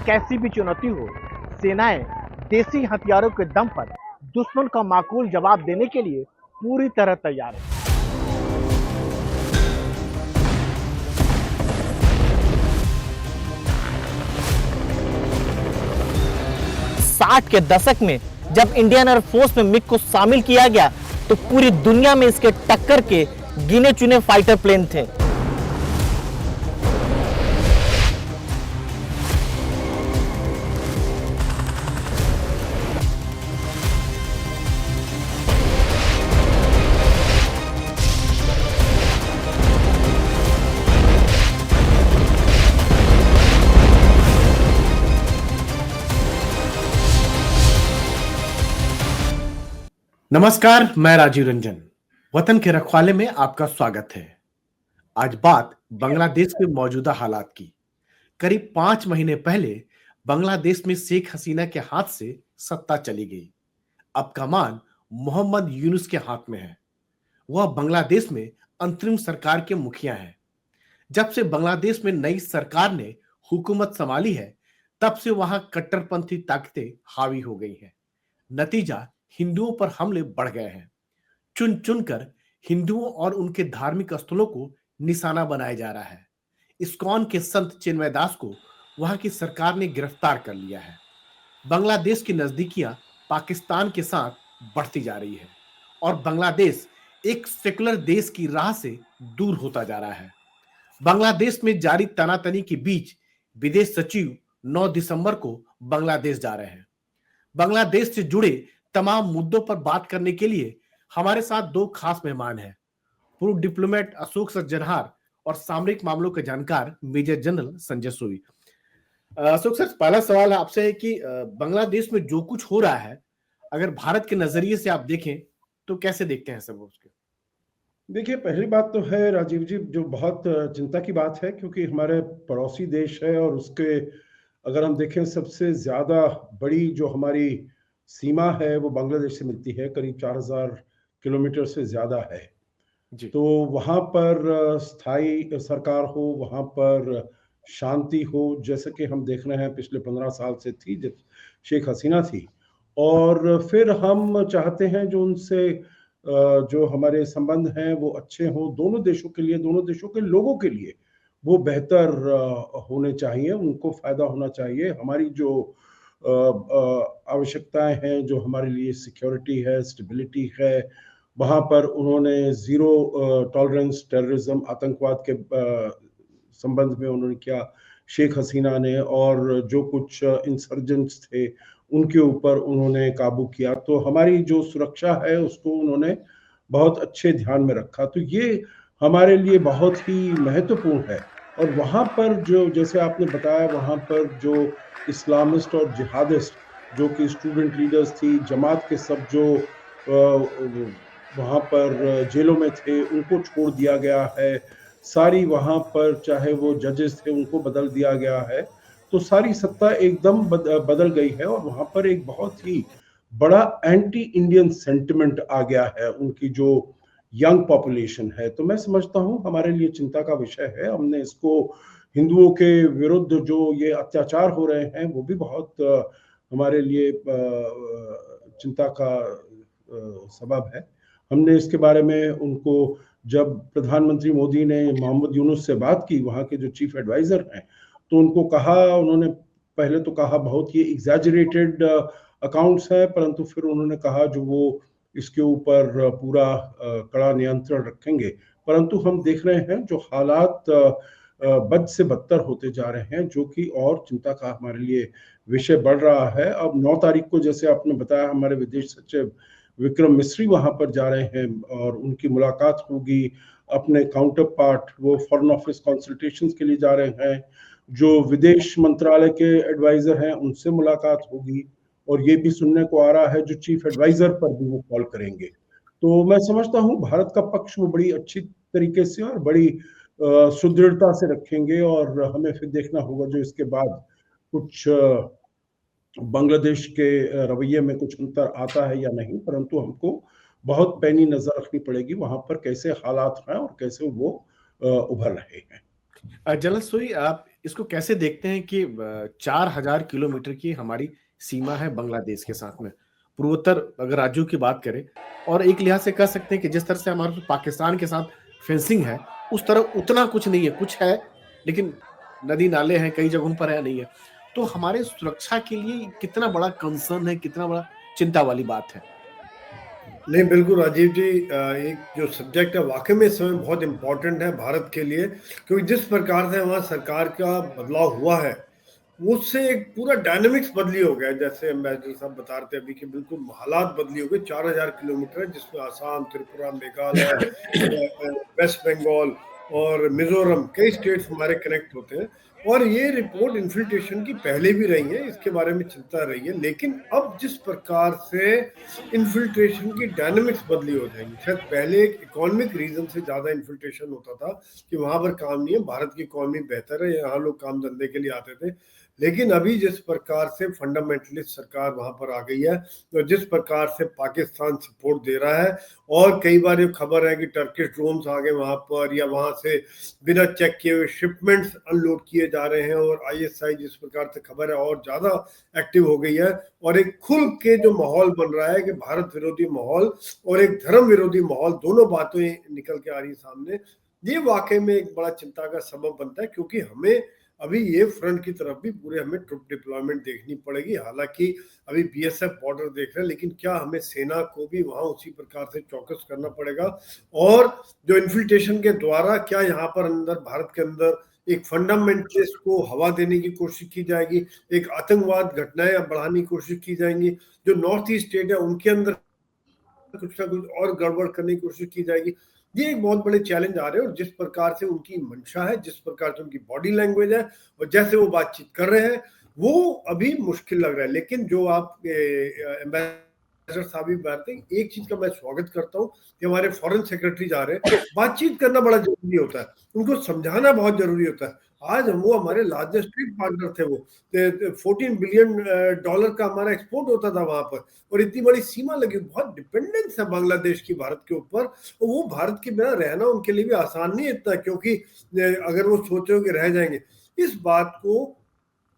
कैसी भी चुनौती हो, सेनाएं देसी हथियारों के दम पर दुश्मन का माकूल जवाब देने के लिए पूरी तरह तैयार है। 60 के दशक में जब इंडियन एयरफोर्स में मिग को शामिल किया गया तो पूरी दुनिया में इसके टक्कर के गिने चुने फाइटर प्लेन थे। नमस्कार, मैं राजीव रंजन। वतन के रखवाले में आपका स्वागत है। आज बात बांग्लादेश के मौजूदा हालात की। करीब 5 महीने पहले बांग्लादेश में शेख हसीना के हाथ से सत्ता चली गई। अब कमान मोहम्मद यूनुस के हाथ में है। वह बांग्लादेश में अंतरिम सरकार के मुखिया हैं। जब से बांग्लादेश में नई सरकार ने हुकूमत संभाली है, तब से वहां कट्टरपंथी ताकतें हावी हो गई हैं। नतीजा हिंदुओं पर हमले बढ़ गए हैं। चुन चुनकर हिंदुओं और उनके धार्मिक स्थलों को निशाना बनाया जा रहा है। इस्कॉन के संत चिन्मय दास को वहां की सरकार ने गिरफ्तार कर लिया है। बांग्लादेश की नजदीकियां पाकिस्तान के साथ बढ़ती जा रही है और बांग्लादेश एक सेकुलर देश की राह से दूर होता जा रहा है। बांग्लादेश में जारी तनातनी के बीच विदेश सचिव 9 दिसंबर को बांग्लादेश जा रहे हैं। बांग्लादेश से जुड़े तमाम मुद्दों पर बात करने के लिए हमारे साथ 2 खास मेहमान हैं। पूर्व डिप्लोमेट अशोक सज्जनहार और सामरिक मामलों के जानकार मेजर जनरल संजय सोई। अशोक सर, पहला सवाल आपसे है कि बांग्लादेश में जो कुछ हो रहा है, अगर भारत के नजरिए से आप देखें तो कैसे देखते हैं सब उसके? देखिए, पहली बात तो है राजीव जी, जो बहुत चिंता की बात है, क्योंकि हमारे पड़ोसी देश है और उसके अगर हम देखें सबसे ज्यादा बड़ी जो हमारी सीमा है वो बांग्लादेश से मिलती है, करीब 4000 किलोमीटर से ज्यादा है जी। तो वहाँ पर स्थायी सरकार हो, वहाँ पर शांति हो, जैसे कि हम देख रहे हैं पिछले 15 साल से थी जब शेख हसीना थी। और फिर हम चाहते हैं जो उनसे जो हमारे संबंध हैं वो अच्छे हों, दोनों देशों के लिए, दोनों देशों के लोगों के लिए वो बेहतर होने चाहिए, उनको फायदा होना चाहिए। हमारी जो आवश्यकताएं हैं, जो हमारे लिए सिक्योरिटी है, स्टेबिलिटी है, वहाँ पर उन्होंने जीरो टॉलरेंस टेररिज्म, आतंकवाद के संबंध में उन्होंने किया शेख हसीना ने, और जो कुछ इंसर्जेंट्स थे उनके ऊपर उन्होंने काबू किया। तो हमारी जो सुरक्षा है उसको उन्होंने बहुत अच्छे ध्यान में रखा। तो ये हमारे लिए बहुत ही महत्वपूर्ण है। और वहाँ पर जो, जैसे आपने बताया, वहाँ पर जो इस्लामिस्ट और जिहादिस्ट जो कि स्टूडेंट लीडर्स थी, जमात के सब जो वहाँ पर जेलों में थे उनको छोड़ दिया गया है। सारी वहाँ पर चाहे वो जजेस थे उनको बदल दिया गया है। तो सारी सत्ता एकदम बदल गई है और वहाँ पर एक बहुत ही बड़ा एंटी इंडियन सेंटिमेंट आ गया है, उनकी जो यंग पॉपुलेशन है। तो मैं समझता हूँ हमारे लिए चिंता का विषय है। हमने इसको, हिंदुओं के विरुद्ध जो ये अत्याचार हो रहे हैं वो भी बहुत हमारे लिए चिंता का सबब है। हमने इसके बारे में उनको, जब प्रधानमंत्री मोदी ने मोहम्मद यूनुस से बात की, वहाँ के जो चीफ एडवाइजर हैं, तो उनको कहा, उन्होंने पहले तो कहा बहुत ये एग्जैजरेटेड अकाउंट्स है, परंतु फिर उन्होंने कहा जो वो इसके ऊपर पूरा कड़ा नियंत्रण रखेंगे। परंतु हम देख रहे हैं जो हालात बद से बदतर होते जा रहे हैं, जो कि और चिंता का हमारे लिए विषय बढ़ रहा है। अब 9 तारीख को, जैसे आपने बताया, हमारे विदेश सचिव विक्रम मिस्री वहां पर जा रहे हैं और उनकी मुलाकात होगी अपने काउंटर पार्ट, वो फॉरेन ऑफिस कंसल्टेशंस के लिए जा रहे हैं। जो विदेश मंत्रालय के एडवाइजर हैं उनसे मुलाकात होगी और ये भी सुनने को आ रहा है जो चीफ एडवाइजर पर भी वो कॉल करेंगे। तो मैं समझता हूँ भारत का पक्ष वो बड़ी अच्छी तरीके से और बड़ी सुदृढ़ता से रखेंगे और हमें फिर देखना होगा जो इसके बाद कुछ बांग्लादेश के रवैये में कुछ अंतर आता है या नहीं, परंतु हमको बहुत पैनी नजर रखनी पड़ेगी वहां पर कैसे हालात हैं और कैसे वो उभर रहे हैं। जनरल सोई, आप इसको कैसे देखते हैं कि 4,000 किलोमीटर की हमारी सीमा है बांग्लादेश के साथ में, पूर्वोत्तर अगर राज्यों की बात करें, और एक लिहाज से कह सकते हैं कि जिस तरह से हमारे पाकिस्तान के साथ फेंसिंग है, उस तरह उतना कुछ नहीं है, कुछ है लेकिन नदी नाले हैं, कई जगहों पर है नहीं है। तो हमारे सुरक्षा के लिए कितना बड़ा कंसर्न है, कितना बड़ा चिंता वाली बात है? नहीं, बिल्कुल राजीव जी, एक जो सब्जेक्ट है वाकई में इस समय बहुत इम्पोर्टेंट है भारत के लिए, क्योंकि जिस प्रकार से वहाँ सरकार का बदलाव हुआ है, उससे एक पूरा डायनामिक्स बदली हो गया है। जैसे एम्बेसडर साहब बता रहे थे अभी कि बिल्कुल हालात बदली हो गए। 4,000 किलोमीटर है, जिसमें आसाम, त्रिपुरा, मेघालय, वेस्ट बंगाल और मिजोरम, कई स्टेट्स हमारे कनेक्ट होते हैं। और ये रिपोर्ट इन्फिल्ट्रेशन की पहले भी रही है, इसके बारे में चिंता रही है, लेकिन अब जिस प्रकार से इन्फिल्ट्रेशन की डायनामिक्स बदली हो जाएंगी। शायद पहले एक इकोनॉमिक रीजन से ज्यादा इन्फिल्ट्रेशन होता था कि वहां पर काम नहीं है, भारत की इकोनॉमी बेहतर है, यहाँ लोग काम धंधे के लिए आते थे। लेकिन अभी जिस प्रकार से फंडामेंटलिस्ट सरकार वहां पर आ गई है, तो जिस प्रकार से पाकिस्तान सपोर्ट दे रहा है, और कई बार ये खबर है कि टर्किश ड्रोन्स आ गए वहां पर, या वहां से बिना चेक किए हुए शिपमेंट्स अनलोड किए जा रहे हैं, और आईएसआई जिस प्रकार से खबर है और ज्यादा एक्टिव हो गई है, और एक खुल के जो माहौल बन रहा है कि भारत विरोधी माहौल और एक धर्म विरोधी माहौल, दोनों बातें निकल के आ रही सामने। ये वाकई में एक बड़ा चिंता का सबब बनता है, क्योंकि हमें अभी ये फ्रंट की तरफ भी पूरे हमें ट्रुप डिप्लॉयमेंट देखनी पड़ेगी। हालांकि अभी बीएसएफ बॉर्डर देख रहे हैं, लेकिन क्या हमें सेना को भी वहां उसी प्रकार से चौकस करना पड़ेगा, और जो इन्फिल्ट्रेशन के द्वारा क्या यहाँ पर अंदर भारत के अंदर एक फंडामेंटलिस्ट को हवा देने की कोशिश की जाएगी, एक आतंकवाद घटनाएं बढ़ाने की कोशिश की जाएंगी, जो नॉर्थ ईस्ट स्टेट है उनके अंदर कुछ ना कुछ और गड़बड़ करने की कोशिश की जाएगी। ये एक बहुत बड़े चैलेंज आ रहे हैं, और जिस प्रकार से उनकी मंशा है, जिस प्रकार से उनकी बॉडी लैंग्वेज है, और जैसे वो बातचीत कर रहे हैं, वो अभी मुश्किल लग रहा है। लेकिन जो आप एम्बेसडर साहब भी बात है, एक चीज का मैं स्वागत करता हूँ कि हमारे फॉरेन सेक्रेटरी जा रहे हैं। बातचीत करना बड़ा जरूरी होता है, उनको समझाना बहुत जरूरी होता है। आज वो हमारे लार्जेस्ट ट्रेड पार्टनर थे, वो 14 बिलियन डॉलर का हमारा एक्सपोर्ट होता था वहां पर, और इतनी बड़ी सीमा लगी, बहुत डिपेंडेंस है बांग्लादेश की भारत के ऊपर, और वो भारत के बिना रहना उनके लिए भी आसान नहीं इतना, क्योंकि अगर वो सोचे कि रह जाएंगे। इस बात को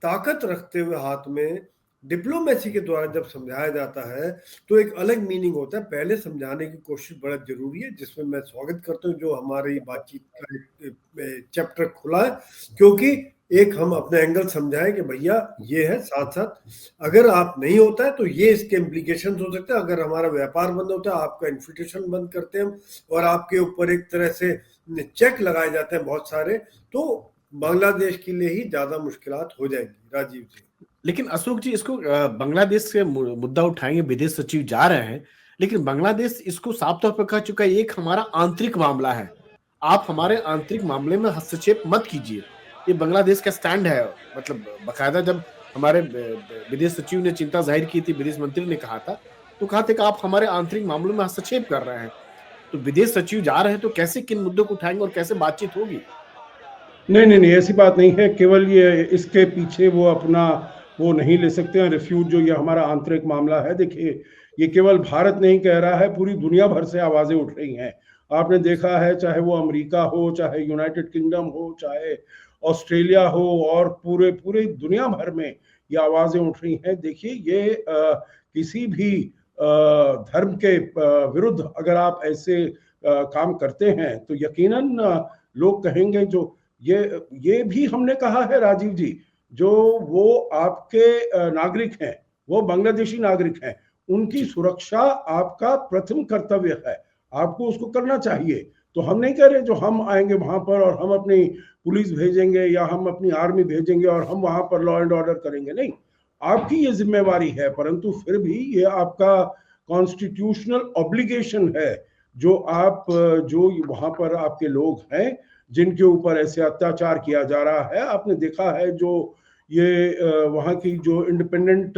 ताकत रखते हुए हाथ में डिप्लोमेसी के द्वारा जब समझाया जाता है, तो एक अलग मीनिंग होता है। पहले समझाने की कोशिश बड़ा जरूरी है, जिसमें मैं स्वागत करता हूँ जो हमारी बातचीत का चैप्टर खुला है, क्योंकि एक हम अपने एंगल समझाएं कि भैया ये है, साथ साथ अगर आप नहीं होता है तो ये इसके इम्प्लीकेशन हो सकते हैं। अगर हमारा व्यापार बंद होता है, आपका इन्फिल्ट्रेशन बंद करते हैं और आपके ऊपर एक तरह से चेक लगाए जाते हैं बहुत सारे, तो बांग्लादेश के लिए ही ज्यादा मुश्किलात हो जाएंगी। राजीव जी, लेकिन अशोक जी, इसको बांग्लादेश से मुद्दा उठाएंगे, विदेश सचिव जा रहे हैं, लेकिन बांग्लादेश इसको साफ तौर पर कह चुका है एक हमारा आंतरिक मामला है, आप हमारे आंतरिक मामले में हस्तक्षेप मत कीजिए। ये बांग्लादेश का स्टैंड है। मतलब बकायदा जब हमारे विदेश सचिव ने चिंता जाहिर की थी, विदेश मंत्री ने कहा था, तो कहा था कि आप हमारे आंतरिक मामलों में हस्तक्षेप कर रहे हैं। तो विदेश सचिव जा रहे हैं तो कैसे, किन मुद्दों को उठाएंगे और कैसे बातचीत होगी? नहीं नहीं नहीं, ऐसी बात नहीं है। केवल ये इसके पीछे वो अपना वो नहीं ले सकते हैं रिफ्यूज, जो ये हमारा आंतरिक मामला है। देखिए, ये केवल भारत नहीं कह रहा है, पूरी दुनिया भर से आवाजें उठ रही हैं। आपने देखा है, चाहे वो अमेरिका हो, चाहे यूनाइटेड किंगडम हो, चाहे ऑस्ट्रेलिया हो, और पूरे पूरे दुनिया भर में ये आवाजें उठ रही हैं। देखिए, ये किसी भी धर्म के विरुद्ध अगर आप ऐसे काम करते हैं तो यकीनन लोग कहेंगे। जो ये भी हमने कहा है राजीव जी, जो वो आपके नागरिक हैं, वो बांग्लादेशी नागरिक हैं, उनकी सुरक्षा आपका प्रथम कर्तव्य है, आपको उसको करना चाहिए। तो हम नहीं कह रहे जो हम आएंगे वहां पर और हम अपनी पुलिस भेजेंगे या हम अपनी आर्मी भेजेंगे और हम वहां पर लॉ एंड ऑर्डर करेंगे, नहीं, आपकी ये जिम्मेवारी है। परंतु फिर भी ये आपका कॉन्स्टिट्यूशनल ऑब्लिगेशन है, जो आप जो वहां पर आपके लोग हैं जिनके ऊपर ऐसे अत्याचार किया जा रहा है। आपने देखा है जो ये वहाँ की जो इंडिपेंडेंट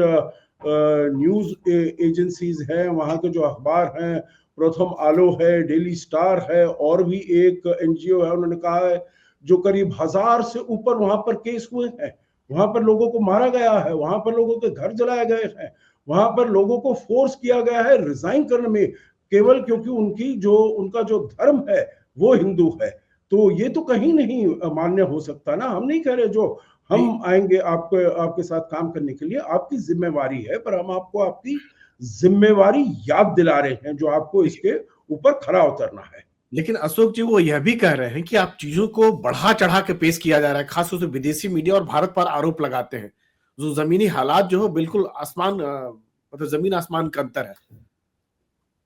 न्यूज एजेंसीज हैं, वहाँ के जो अखबार हैं, प्रथम आलो है, डेली स्टार है, और भी एक एनजीओ है, उन्होंने कहा है जो करीब 1000 से ऊपर वहां पर केस हुए हैं, वहां पर लोगों को मारा गया है, वहां पर लोगों के घर जलाए गए हैं, वहां पर लोगों को फोर्स किया गया है रिजाइन करने में, केवल क्योंकि उनका जो धर्म है वो हिंदू है। तो ये तो कहीं नहीं मान्य हो सकता ना। हम नहीं कह रहे जो हम आएंगे आपके साथ काम करने के लिए, आपकी जिम्मेवारी है, पर हम आपको आपकी जिम्मेवारी याद दिला रहे हैं जो आपको इसके ऊपर खरा उतरना है। लेकिन अशोक जी वो यह भी कह रहे हैं कि आप चीजों को बढ़ा चढ़ा के पेश किया जा रहा है, खासतौर से विदेशी मीडिया और भारत पर आरोप लगाते हैं, जो जमीनी हालात जो है बिल्कुल आसमान मतलब जमीन आसमान का अंतर है।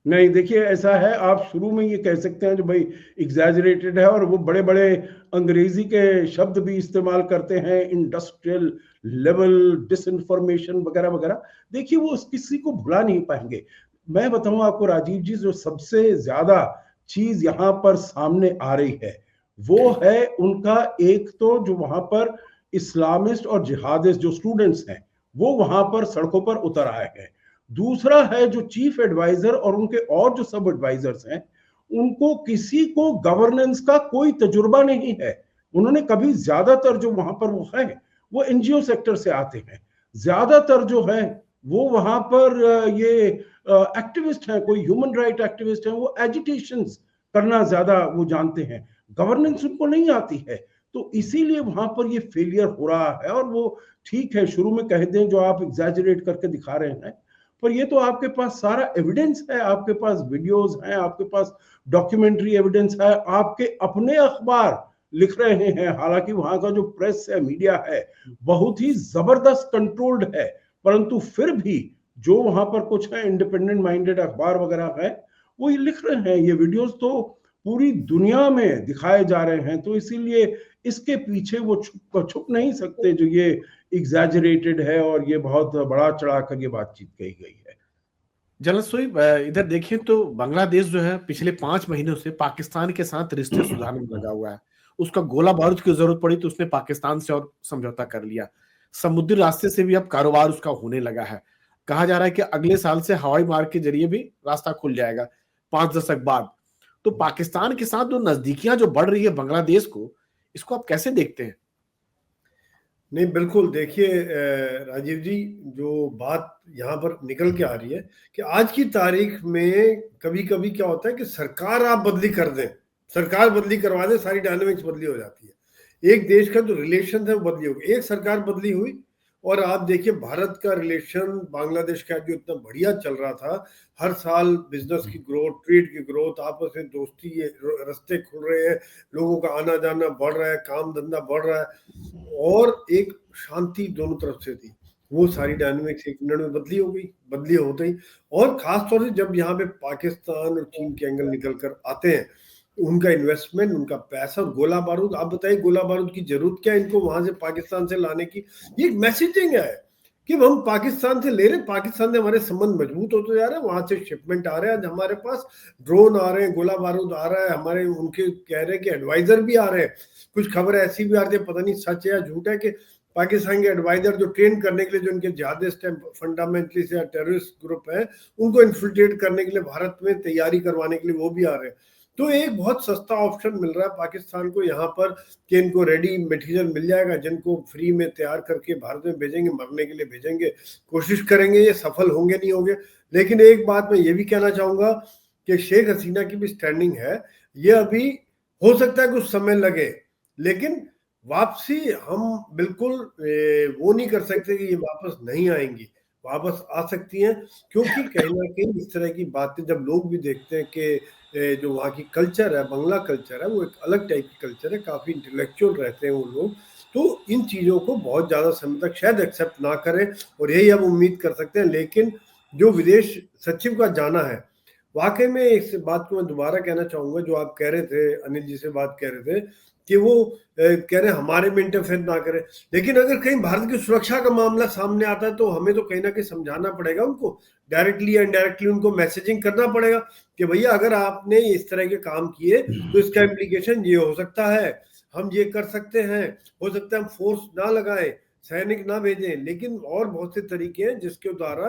नहीं, देखिए ऐसा है, आप शुरू में ये कह सकते हैं जो भाई एग्जैजरेटेड है, और वो बड़े बड़े अंग्रेजी के शब्द भी इस्तेमाल करते हैं, इंडस्ट्रियल लेवल डिसइंफॉर्मेशन वगैरह वगैरह। देखिए वो किसी को भुला नहीं पाएंगे। मैं बताऊं आपको राजीव जी, जो सबसे ज्यादा चीज यहाँ पर सामने आ रही है वो है उनका, एक तो जो वहां पर इस्लामिस्ट और जिहादिस्ट जो स्टूडेंट्स हैं वो वहां पर सड़कों पर उतर आए हैं। दूसरा है जो चीफ एडवाइजर और उनके और जो सब एडवाइजर्स हैं, उनको किसी को गवर्नेंस का कोई तजुर्बा नहीं है। उन्होंने कभी, ज्यादातर जो वहां पर वो है वो एनजीओ सेक्टर से आते हैं, ज्यादातर जो है वो वहां पर ये एक्टिविस्ट हैं, कोई ह्यूमन राइट एक्टिविस्ट हैं, वो एजिटेशंस करना ज्यादा वो जानते हैं, गवर्नेंस उनको नहीं आती है। तो इसीलिए वहां पर ये फेलियर हो रहा है। और वो ठीक है, शुरू में कह दें जो आप एग्जैजरेट करके दिखा रहे हैं, पर ये तो आपके पास सारा एविडेंस है, आपके पास वीडियोस हैं, आपके पास डॉक्यूमेंट्री एविडेंस है, आपके अपने अखबार लिख रहे हैं। हालांकि वहां का जो प्रेस है, मीडिया है, बहुत ही जबरदस्त कंट्रोल्ड है, परंतु फिर भी जो वहां पर कुछ है इंडिपेंडेंट माइंडेड अखबार वगैरह है, वो ये लिख रहे हैं। ये वीडियोस तो पूरी दुनिया में दिखाए जा रहे हैं। तो इसीलिए इसके पीछे वो छुप नहीं सकते जो ये एग्जैजरेटेड है और ये बहुत बड़ा चढ़ाकर ये बातचीत कही गई है। जलनसोई इधर देखिए तो बांग्लादेश जो है पिछले 5 महीनों से पाकिस्तान के साथ रिश्ते सुधारने में लगा हुआ है। उसका गोला बारूद की जरूरत पड़ी तो उसने पाकिस्तान से और समझौता कर लिया। समुद्री रास्ते से भी अब कारोबार उसका होने लगा है। कहा जा रहा है कि अगले साल से हवाई मार्ग के जरिए भी रास्ता खुल जाएगा 5 दशक बाद। तो पाकिस्तान के साथ जो नजदीकियां जो बढ़ रही है बांग्लादेश को, इसको आप कैसे देखते हैं? नहीं, बिल्कुल। देखिए राजीव जी, जो बात यहाँ पर निकल के आ रही है कि आज की तारीख में कभी कभी क्या होता है कि सरकार आप बदली कर दें, सरकार बदली करवा दें, सारी डायनामिक्स बदली हो जाती है। एक देश का जो रिलेशन है वो बदली हो गई, एक सरकार बदली हुई और आप देखिए भारत का रिलेशन बांग्लादेश का जो इतना बढ़िया चल रहा था, हर साल बिजनेस की ग्रोथ, ट्रेड की ग्रोथ, आपस में दोस्ती, रास्ते खुल रहे हैं, लोगों का आना जाना बढ़ रहा है, काम धंधा बढ़ रहा है और एक शांति दोनों तरफ से थी। वो सारी डायनामिक्स एक मिनट में बदली हो गई, बदली होते ही। और खासतौर से जब यहाँ पे पाकिस्तान और चीन के एंगल निकल कर आते हैं, उनका इन्वेस्टमेंट, उनका पैसा, गोला बारूद, आप बताइए गोला बारूद की जरूरत क्या है इनको वहां से पाकिस्तान से लाने की? ये मैसेजिंग है कि हम पाकिस्तान से ले रहे हैं, पाकिस्तान से हमारे संबंध मजबूत होते जा रहे हैं, वहां से शिपमेंट आ रहे हैं, आज हमारे पास ड्रोन आ रहे हैं, गोला बारूद आ रहा है, हमारे उनके कह रहे हैं कि एडवाइजर भी आ रहे हैं। कुछ खबर ऐसी भी आ रही है, पता नहीं सच है या झूठ है, कि पाकिस्तान के एडवाइजर जो ट्रेन करने के लिए, जो उनके जिहादिस्ट फंडामेंटलिस्ट या टेररिस्ट ग्रुप है, उनको इन्फिल्ट्रेट करने के लिए भारत में तैयारी करवाने के लिए वो भी आ रहे हैं। तो एक बहुत सस्ता ऑप्शन मिल रहा है पाकिस्तान को यहाँ पर कि इनको रेडी मटेरियल मिल जाएगा, जिनको फ्री में तैयार करके भारत में भेजेंगे, मरने के लिए भेजेंगे, कोशिश करेंगे, ये सफल होंगे नहीं होंगे। लेकिन एक बात मैं ये भी कहना चाहूंगा कि शेख हसीना की भी स्टैंडिंग है, ये अभी हो सकता है कुछ समय लगे, लेकिन वापसी हम बिल्कुल वो नहीं कर सकते कि ये वापस नहीं आएंगी, वापस आ सकती हैं। क्योंकि कहीं ना कहीं इस तरह की बातें जब लोग भी देखते हैं कि जो वहाँ की कल्चर है, बंगला कल्चर है, वो एक अलग टाइप की कल्चर है, काफ़ी इंटेलेक्चुअल रहते हैं वो लोग, तो इन चीज़ों को बहुत ज़्यादा समय तक शायद एक्सेप्ट ना करें और यही अब उम्मीद कर सकते हैं। लेकिन जो विदेश सचिव का जाना है, वाकई में इस बात को मैं दोबारा कहना चाहूँगा, जो आप कह रहे थे, अनिल जी से बात कह रहे थे कि वो कह रहे हैं हमारे में इंटरफेयर ना करें, लेकिन अगर कहीं भारत की सुरक्षा का मामला सामने आता है तो हमें तो कहीं ना कहीं समझाना पड़ेगा उनको, डायरेक्टली या इनडायरेक्टली उनको मैसेजिंग करना पड़ेगा कि भैया अगर आपने इस तरह के काम किए तो इसका इम्प्लीकेशन ये हो सकता है, हम ये कर सकते हैं, हो सकता है हम फोर्स ना लगाएं, सैनिक ना भेजें, लेकिन और बहुत से तरीके हैं जिसके द्वारा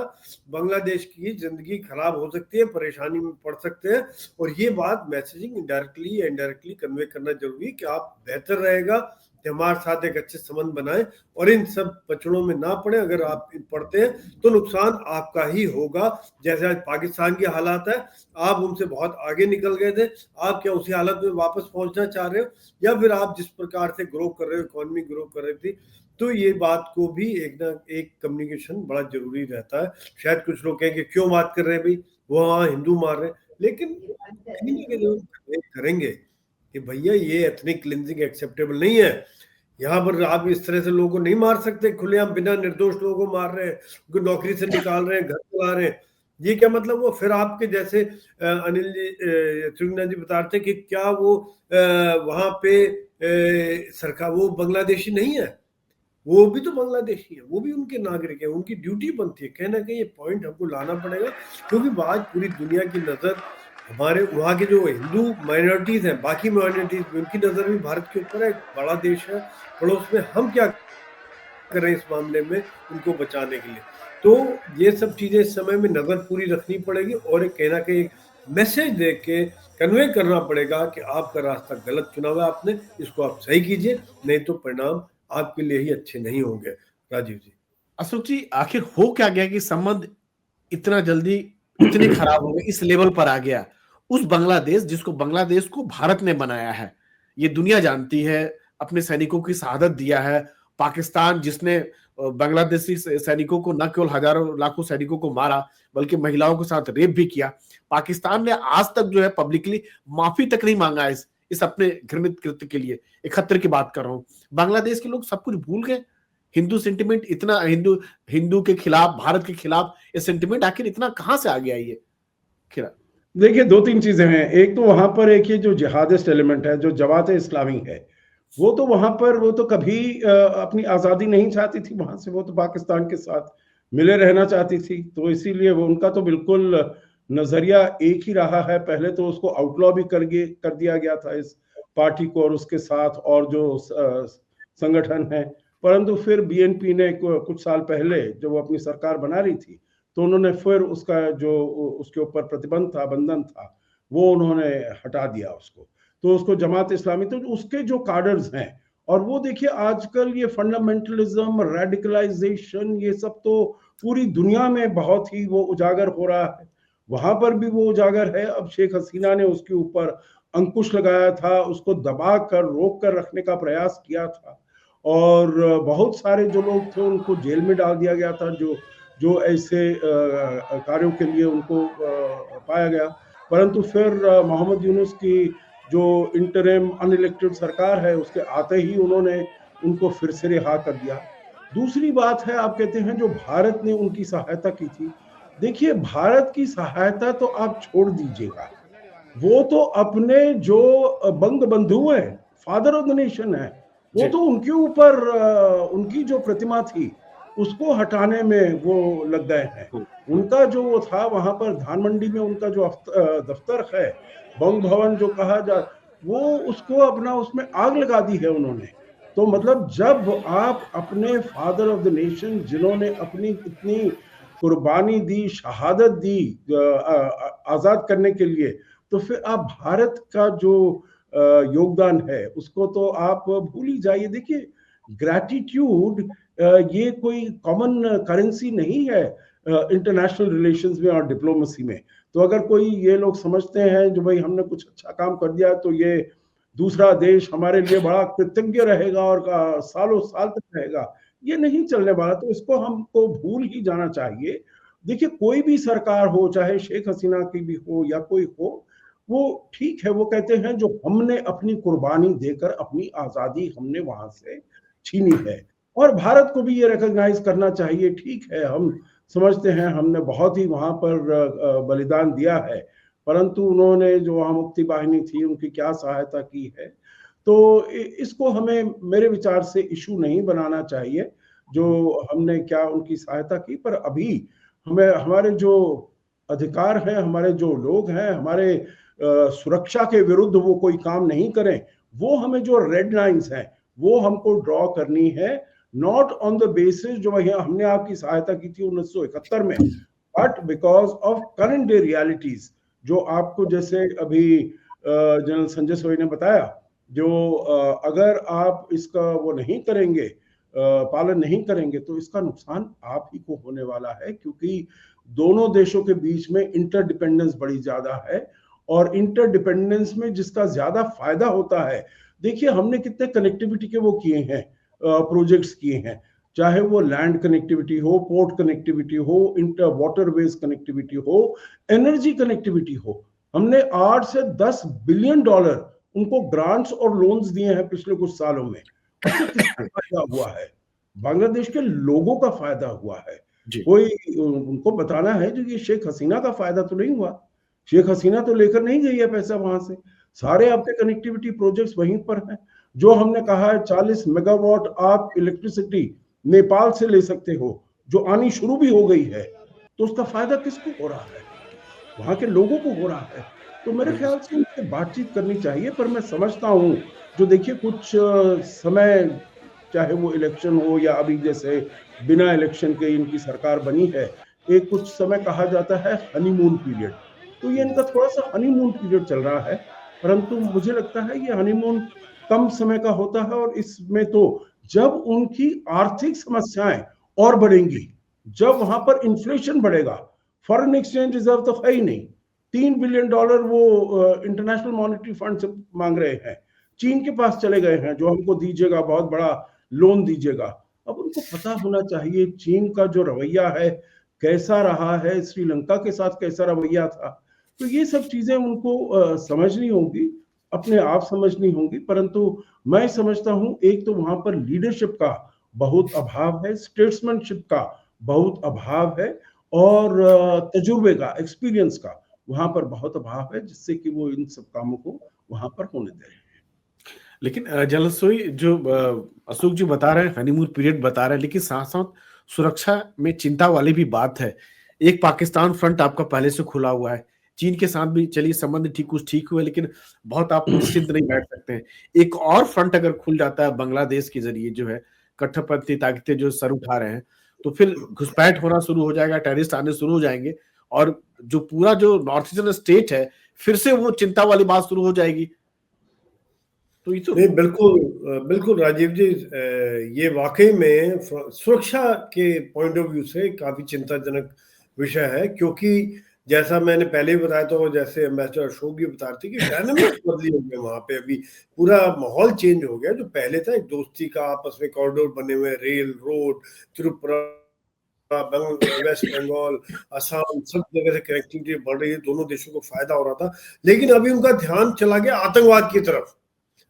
बांग्लादेश की जिंदगी खराब हो सकती है, परेशानी में पड़ सकते हैं। और ये बात मैसेजिंग डायरेक्टली या इनडायरेक्टली कन्वे करना जरूरी है कि आप बेहतर रहेगा, कि हमारे साथ एक अच्छे संबंध बनाए और इन सब पचड़ों में ना पड़े। अगर आप पढ़ते हैं तो नुकसान आपका ही होगा। जैसे आज पाकिस्तान की हालात है, आप उनसे बहुत आगे निकल गए थे, आप क्या उसी हालत में वापस पहुंचना चाह रहे हो, या फिर आप जिस प्रकार से ग्रो कर रहे हो, इकोनॉमी ग्रो कर रही थी, तो ये बात को भी एक ना एक कम्युनिकेशन बड़ा जरूरी रहता है। शायद कुछ लोग कहेंगे क्यों बात कर रहे हैं भाई, वो वहाँ हिंदू मार रहे हैं, लेकिन कहीं ना कहीं लोग करेंगे कि भैया ये एथनिक क्लिनजिंग एक्सेप्टेबल नहीं है। यहाँ पर आप इस तरह से लोगों को नहीं मार सकते, खुलेआम बिना निर्दोष लोगों को मार रहे हैं, उनको नौकरी से निकाल रहे हैं, घर चला रहे हैं। ये क्या मतलब? वो फिर आपके जैसे अनिल जी त्रिगुना जी बता रहे थे कि क्या वो वहां पे सरकार वो बांग्लादेशी नहीं है, वो भी तो बांग्लादेशी है, वो भी उनके नागरिक है, उनकी ड्यूटी बनती है। कहीं ना कहीं ये पॉइंट हमको लाना पड़ेगा, क्योंकि आज पूरी दुनिया की नजर हमारे वहाँ के जो हिंदू माइनॉरिटीज हैं, बाकी माइनॉरिटीज, उनकी नजर भी भारत के ऊपर है। बड़ा देश है पड़ोस में, हम क्या कर रहे हैं इस मामले में उनको बचाने के लिए। तो ये सब चीजें इस समय में नजर पूरी रखनी पड़ेगी और कहीं ना कहीं मैसेज दे के कन्वे करना पड़ेगा कि आपका रास्ता गलत चुना हुआ है आपने, इसको आप सही कीजिए, नहीं तो परिणाम आपके लिए ही अच्छे नहीं होंगे। राजीव जी। अशोक जी, आखिर हो क्या गया कि संबंध इतना जल्दी इतने खराब हो गए, इस लेवल पर आ गया? उस बांग्लादेश जिसको बांग्लादेश को भारत ने बनाया है, ये दुनिया जानती है, अपने सैनिकों की शहादत दिया है। पाकिस्तान जिसने बांग्लादेशी सैनिकों को, न केवल हजारों लाखों सैनिकों को मारा, बल्कि महिलाओं के साथ रेप भी किया। पाकिस्तान ने आज तक जो है पब्लिकली माफी तक नहीं मांगा इस अपने घृणित कृत्य के लिए। 71 की बात कर रहा हूं। बांग्लादेश के लोग सब कुछ भूल गए। हिंदू सेंटिमेंट इतना, हिंदू के खिलाफ, भारत के खिलाफ ये सेंटिमेंट आखिर इतना कहां से आ गया? ये खिला देखिए, दो तीन चीजें हैं। एक तो वहां पर एक ये जो जिहादिस्ट एलिमेंट है, जो जमात इस्लामी है, वो तो वहां पर वो तो कभी अपनी आजादी नहीं चाहती थी वहां से, वो तो पाकिस्तान के साथ मिले रहना चाहती थी। तो इसीलिए वो उनका तो बिल्कुल नजरिया एक ही रहा है। पहले तो उसको आउटलॉ भी कर दिया गया था, इस पार्टी को और उसके साथ और जो संगठन है। परंतु फिर बीएनपी ने कुछ साल पहले जब वो अपनी सरकार बना रही थी, तो उन्होंने फिर उसका जो उसके ऊपर प्रतिबंध था, बंधन था, वो उन्होंने हटा दिया उसको। तो उसको जमात इस्लामी, तो उसके जो कार्डर्स हैं, और वो देखिए आजकल ये फंडामेंटलिज्म, रेडिकलाइजेशन, ये सब तो पूरी दुनिया में बहुत ही वो उजागर हो रहा है। वहां पर भी वो उजागर है। अब शेख हसीना ने उसके ऊपर अंकुश लगाया था, उसको दबा कर, रोक कर रखने का प्रयास किया था, और बहुत सारे जो लोग थे उनको जेल में डाल दिया गया था, जो ऐसे कार्यों के लिए उनको पाया गया। परंतु फिर मोहम्मद यूनुस की जो इंटरिम अनइलेक्टेड सरकार है, उसके आते ही उन्होंने उनको फिर से रिहा कर दिया। दूसरी बात है, आप कहते हैं जो भारत ने उनकी सहायता की थी। देखिए, भारत की सहायता तो आप छोड़ दीजिएगा, वो तो अपने जो बंग बंधु हैं, फादर ऑफ द नेशन है, वो तो उनके ऊपर उनकी जो प्रतिमा थी उसको हटाने में वो लग गए हैं। उनका जो वो था वहां पर धान मंडी में उनका जो दफ्तर है, बंग भवन जो कहा जा, वो उसको अपना उसमें आग लगा दी है उन्होंने। तो मतलब जब आप अपने फादर ऑफ द नेशन, जिन्होंने अपनी इतनी कुर्बानी दी, शहादत दी आजाद करने के लिए, तो फिर आप भारत का जो योगदान है उसको तो आप भूल ही जाइए। देखिए, ग्रैटिट्यूड ये कोई कॉमन करेंसी नहीं है इंटरनेशनल रिलेशंस में और डिप्लोमेसी में। तो अगर कोई ये लोग समझते हैं जो भाई हमने कुछ अच्छा काम कर दिया तो ये दूसरा देश हमारे लिए बड़ा कृतज्ञ रहेगा और सालों साल तक रहेगा, ये नहीं चलने वाला। तो इसको हमको भूल ही जाना चाहिए। देखिए, कोई भी सरकार हो, चाहे शेख हसीना की भी हो या कोई हो, वो ठीक है, वो कहते हैं जो हमने अपनी कुर्बानी देकर अपनी आजादी हमने वहां से छीनी है, और भारत को भी ये रिकॉग्नाइज करना चाहिए। ठीक है, हम समझते हैं हमने बहुत ही वहां पर बलिदान दिया है, परंतु उन्होंने जो वहां मुक्ति वाहिनी थी उनकी क्या सहायता की है, तो इसको हमें मेरे विचार से इशू नहीं बनाना चाहिए जो हमने क्या उनकी सहायता की। पर अभी हमें हमारे जो अधिकार हैं, हमारे जो लोग हैं, हमारे सुरक्षा के विरुद्ध वो कोई काम नहीं करें, वो हमें जो रेड लाइंस हैं वो हमको ड्रॉ करनी है, नॉट ऑन द बेसिस जो हमने आपकी सहायता की थी 1971 में, but because of current day realities, जो आपको जैसे अभी जनरल संजय सोई ने बताया जो अगर आप इसका वो नहीं करेंगे, पालन नहीं करेंगे, तो इसका नुकसान आप ही को होने वाला है, क्योंकि दोनों देशों के बीच में इंटरडिपेंडेंस बड़ी ज्यादा है। और इंटरडिपेंडेंस में जिसका ज्यादा फायदा होता है, देखिए हमने कितने कनेक्टिविटी के वो किए हैं, प्रोजेक्ट्स किए हैं, चाहे वो लैंड कनेक्टिविटी हो, पोर्ट कनेक्टिविटी हो, इंटर वाटरवेज कनेक्टिविटी हो, एनर्जी कनेक्टिविटी हो। हमने 8 से 10 बिलियन डॉलर उनको ग्रांट्स और लोन्स दिए हैं पिछले कुछ सालों में। उससे किसका फायदा हुआ है? बांग्लादेश के लोगों का फायदा हुआ है। कोई उनको बताना है जो ये शेख हसीना का फायदा तो नहीं हुआ। शेख हसीना तो लेकर नहीं गई है पैसा वहां से। सारे आपके कनेक्टिविटी प्रोजेक्ट्स वहीं पर हैं। जो हमने कहा है 40 मेगावाट आप इलेक्ट्रिसिटी नेपाल से ले सकते हो, जो आनी शुरू भी हो गई है, तो उसका फायदा किसको हो रहा है? वहां के लोगों को हो रहा है। तो मेरे ख्याल से उनसे बातचीत करनी चाहिए। पर मैं समझता हूँ जो देखिए कुछ समय, चाहे वो इलेक्शन हो या अभी जैसे बिना इलेक्शन के इनकी सरकार बनी है, एक कुछ समय कहा जाता है हनीमून पीरियड, तो ये इनका थोड़ा सा हनीमून पीरियड चल रहा है। परंतु मुझे लगता है ये हनीमून कम समय का होता है, और इसमें तो जब उनकी आर्थिक समस्याएं और बढ़ेंगी, जब वहां पर इन्फ्लेशन बढ़ेगा, फॉरेन एक्सचेंज रिजर्व तो है ही नहीं, 3 बिलियन डॉलर वो इंटरनेशनल मॉनेटरी फंड से मांग रहे हैं, चीन के पास चले गए हैं जो हमको दीजिएगा, बहुत बड़ा लोन दीजिएगा। अब उनको पता होना चाहिए चीन का जो रवैया है कैसा रहा है, श्रीलंका के साथ कैसा रवैया था। तो ये सब चीजें उनको समझनी होंगी, अपने आप समझनी होंगी। परंतु मैं समझता हूं एक तो वहां पर लीडरशिप का बहुत अभाव है, स्टेट्समैनशिप का बहुत अभाव है, और तजुर्बे का, एक्सपीरियंस का वहां पर बहुत अभाव है, जिससे कि वो इन सब कामों को वहां पर होने दे रहे हैं। लेकिन जलसोई जो अशोक जी बता रहे हैं, हनीमून पीरियड बता रहे हैं, लेकिन साथ साथ सुरक्षा में चिंता वाली भी बात है। एक पाकिस्तान फ्रंट आपका पहले से खुला हुआ है, चीन के साथ भी चलिए संबंध ठीक हुए, लेकिन बहुत आप निश्चिंत नहीं बैठ सकते हैं। एक और फ्रंट अगर खुल जाता है बांग्लादेश के जरिए, जो है कट्टरपंथी ताकतें जो सर उठा रहे हैं, तो फिर घुसपैठ होना शुरू हो जाएगा, टेररिस्ट आने शुरू हो जाएंगे, और जो पूरा जो नॉर्थ ईस्टर्न स्टेट है फिर से वो चिंता वाली बात शुरू हो जाएगी। तो ये तो नहीं, बिल्कुल राजीव जी, ये वाकई में सुरक्षा के पॉइंट ऑफ व्यू से काफी चिंताजनक विषय है, क्योंकि जैसा मैंने पहले भी बताया, तो जैसे एम्बेसडर अशोक भी बता रहे थे कि डायनामिक्स बदली हो गए वहां पे, अभी पूरा माहौल चेंज हो गया। जो पहले था एक दोस्ती का, आपस में कॉरिडोर बने हुए, रेल, रोड, त्रिपुरा, वेस्ट बंगाल, असम, सब जगह से कनेक्टिविटी बढ़ रही है, दोनों देशों को फायदा हो रहा था। लेकिन अभी उनका ध्यान चला गया आतंकवाद की तरफ।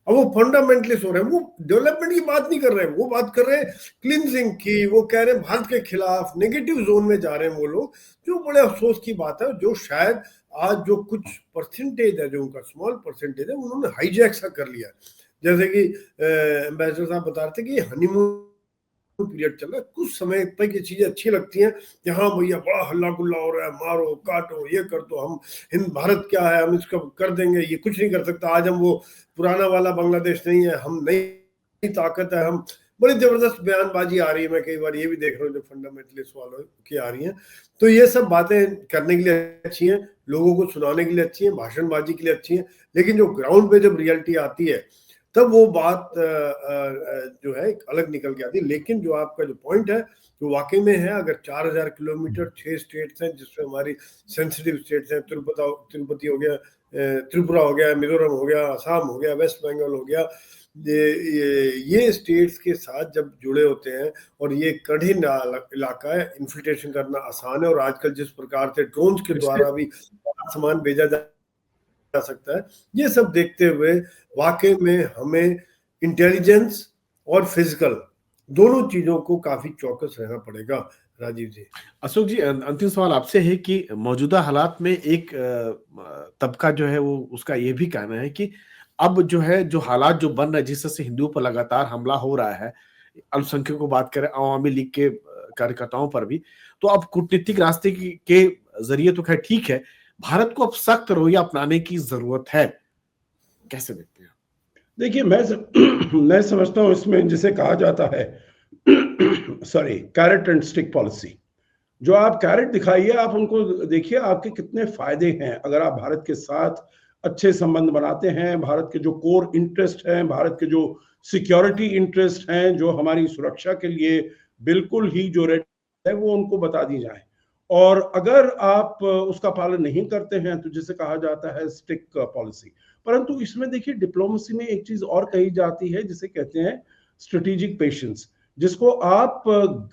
अब वो फंडामेंटलिस्ट हो रहे हैं, वो डेवलपमेंट की बात नहीं कर रहे हैं, वो बात कर रहे हैं क्लींजिंग की। वो कह रहे हैं भारत के खिलाफ, नेगेटिव जोन में जा रहे हैं वो लोग, जो बड़े अफसोस की बात है। जो शायद आज जो कुछ परसेंटेज है, जो उनका स्मॉल परसेंटेज है, उन्होंने हाईजैक सा कर लिया। जैसे कि एम्बेसडर साहब बता रहे थे कि हनीमून पीरियड चल रहा है, कुछ समय तक ये चीजें अच्छी लगती हैं कि हाँ भैया बड़ा हल्ला गुल्ला हो रहा है, मारो काटो, ये कर दो, हम हिंद भारत क्या है, हम इसका कर देंगे, ये कुछ नहीं कर सकता। आज हम वो पुराना वाला बांग्लादेश नहीं है, हम नई ताकत है, हम, बड़ी जबरदस्त बयानबाजी आ रही है। मैं कई बार ये भी देख रहा हूँ जो फंडामेंटलिस्ट वालों की आ रही हैं। तो ये सब बातें करने के लिए अच्छी हैं, लोगों को सुनाने के लिए अच्छी हैं, भाषणबाजी के लिए अच्छी हैं, लेकिन जो ग्राउंड पे जब रियलिटी आती है तब वो बात जो है अलग निकल के आती है। लेकिन जो आपका जो पॉइंट है, जो वाकई में है, अगर 4000 किलोमीटर 6 स्टेट्स हैं, जिसमें हमारी सेंसिटिव स्टेट्स हैं, तिरुपति हो गया, त्रिपुरा हो गया, मिजोरम हो गया, असम हो गया, वेस्ट बंगाल हो गया, ये स्टेट्स के साथ जब जुड़े होते हैं, और ये कठिन इलाका है, इन्फिल्ट्रेशन करना आसान है, और आजकल जिस प्रकार से ड्रोन्स के द्वारा भी सामान भेजा जा सकता है, ये सब देखते हुए वाकई में हमें इंटेलिजेंस और फिजिकल दोनों चीजों को काफी चौकस रहना पड़ेगा। राजीव जी, अशोक जी, अंतिम सवाल आपसे है कि मौजूदा हालात में एक तबका जो है वो, उसका ये भी कहना है कि अब जो है, जो हालात जो बन रहे हैं, जिस तरह से हिंदुओं पर लगातार हमला हो रहा है, अल्पसंख्यकों को बात करें, अवामी लीग के कार्यकर्ताओं पर भी, तो अब कूटनीतिक रास्ते के जरिए तो खैर ठीक है, भारत को अब सख्त रवैया अपनाने की जरूरत है। कैसे देखते हैं? देखिए, मैं समझता हूं इसमें जिसे कहा जाता है sorry, carrot and stick policy. जो आप कैरेट दिखाइए, आप उनको देखिए आपके कितने फायदे हैं। अगर आप भारत के साथ अच्छे संबंध बनाते हैं, भारत के जो कोर इंटरेस्ट हैं, भारत के जो सिक्योरिटी इंटरेस्ट हैं, जो हमारी सुरक्षा के लिए बिल्कुल ही जो रेड है वो उनको बता दी जाए। और अगर आप उसका पालन नहीं करते हैं तो जिसे कहा जाता है स्टिक पॉलिसी। परंतु इसमें देखिए डिप्लोमेसी में एक चीज और कही जाती है जिसे कहते हैं स्ट्रेटेजिक पेशेंस, जिसको आप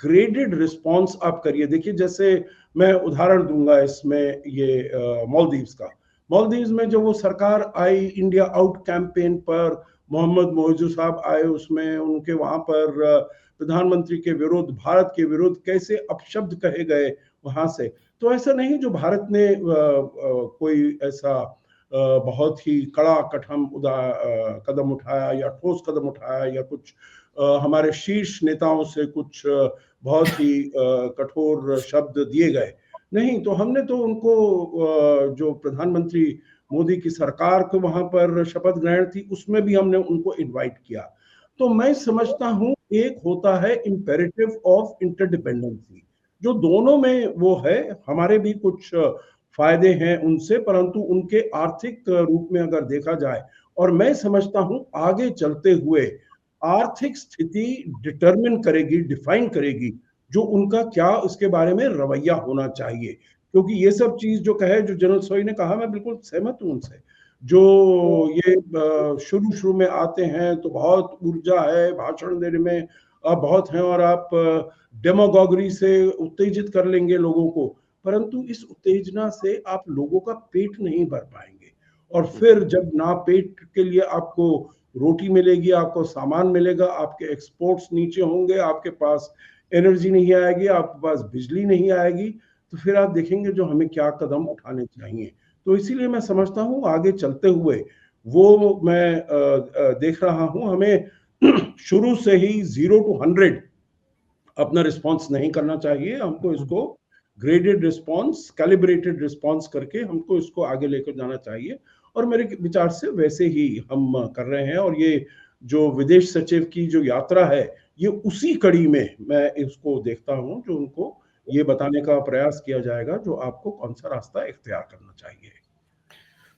ग्रेडेड रिस्पॉन्स आप करिए। देखिए जैसे मैं उदाहरण दूंगा इसमें ये मालदीव्स का। मालदीव्स में जब वो सरकार आई इंडिया आउट कैंपेन पर, मोहम्मद मोइजू साहब आए, उसमें उनके वहां पर प्रधानमंत्री के विरुद्ध, भारत के विरुद्ध कैसे अपशब्द कहे गए वहां से। तो ऐसा नहीं जो भारत ने कोई ऐसा बहुत ही कड़ा कठम कदम उठाया या ठोस कदम उठाया या कुछ हमारे शीर्ष नेताओं से कुछ बहुत ही कठोर शब्द दिए गए नहीं। तो हमने तो उनको जो प्रधानमंत्री मोदी की सरकार को वहां पर शपथ ग्रहण थी उसमें भी हमने उनको इनवाइट किया। तो मैं समझता हूं एक होता है इम्पेरेटिव ऑफ इंटरडिपेंडेंसी, जो दोनों में वो है। हमारे भी कुछ फायदे हैं उनसे, परंतु उनके आर्थिक रूप में अगर देखा जाए, और मैं समझता हूं आगे चलते हुए आर्थिक स्थिति डिटरमिन करेगी, डिफाइन करेगी जो उनका क्या इसके बारे में रवैया होना चाहिए। क्योंकि ये सब चीज जो कहे, जो जनरल सोई ने कहा, मैं बिल्कुल सहमत हूं उनसे। जो ये शुरू शुरू में आते हैं तो बहुत ऊर्जा है, भाषण देने में आप बहुत हैं और आप डेमोगोगरी से उत्तेजित कर लेंगे लोगों को, परंतु इस उत्तेजना से आप लोगों का पेट नहीं भर पाएंगे। और फिर जब ना पेट के लिए आपको रोटी मिलेगी, आपको सामान मिलेगा, आपके एक्सपोर्ट्स नीचे होंगे, आपके पास एनर्जी नहीं आएगी, आपके पास बिजली नहीं आएगी, तो फिर आप देखेंगे जो हमें क्या कदम उठाने चाहिए। तो इसीलिए मैं समझता हूँ आगे चलते हुए वो मैं देख रहा हूँ हमें शुरू से ही 0 to 100 अपना रिस्पॉन्स नहीं करना चाहिए। हमको इसको ग्रेडेड रिस्पॉन्स, कैलिब्रेटेड रिस्पॉन्स करके हमको इसको आगे लेकर जाना चाहिए। और मेरे विचार से वैसे ही हम कर रहे हैं। और ये जो विदेश सचिव की जो यात्रा है, ये उसी कड़ी में मैं इसको देखता हूं, जो उनको ये बताने का प्रयास किया जाएगा जो आपको कौन सा रास्ता इख्तियार करना चाहिए।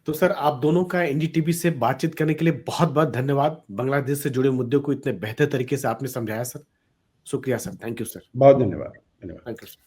तो सर, आप दोनों का एनडीटीवी से बातचीत करने के लिए बहुत बहुत धन्यवाद। बांग्लादेश से जुड़े मुद्दों को इतने बेहतर तरीके से आपने समझाया सर। शुक्रिया सर, थैंक यू सर। बहुत धन्यवाद। Thank you sir.